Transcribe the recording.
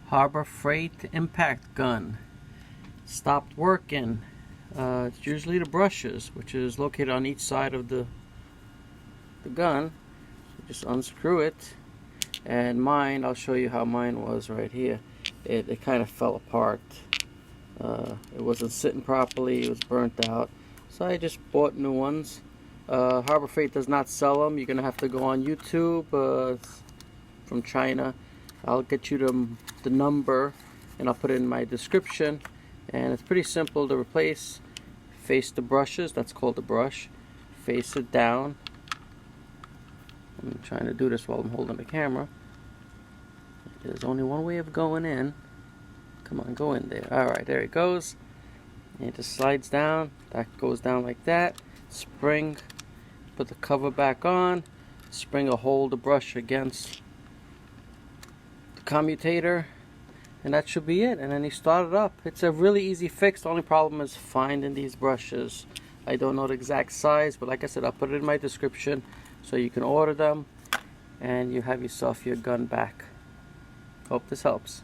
Harbor Freight impact gun stopped working. It's usually the brushes, which is located on each side of the gun. So just unscrew it, and mine, I'll show you how mine was right here. It kind of fell apart. It wasn't sitting properly, it was burnt out, so I just bought new ones. Harbor Freight does not sell them. You're gonna have to go on YouTube from China. I'll get you the number and I'll put it in my description, and it's pretty simple to replace. Face the brushes, that's called the brush, face it down. I'm trying to do this while I'm holding the camera. There's only one way of going in. Come on, go in there. Alright, there it goes. And it just slides down. That goes down like that. Spring, put the cover back on. Spring will hold the brush against the commutator, and that should be it. And then you start it up. It's a really easy fix. The only problem is finding these brushes. I don't know the exact size, but like I said, I'll put it in my description so you can order them and you have yourself your gun back. Hope this helps.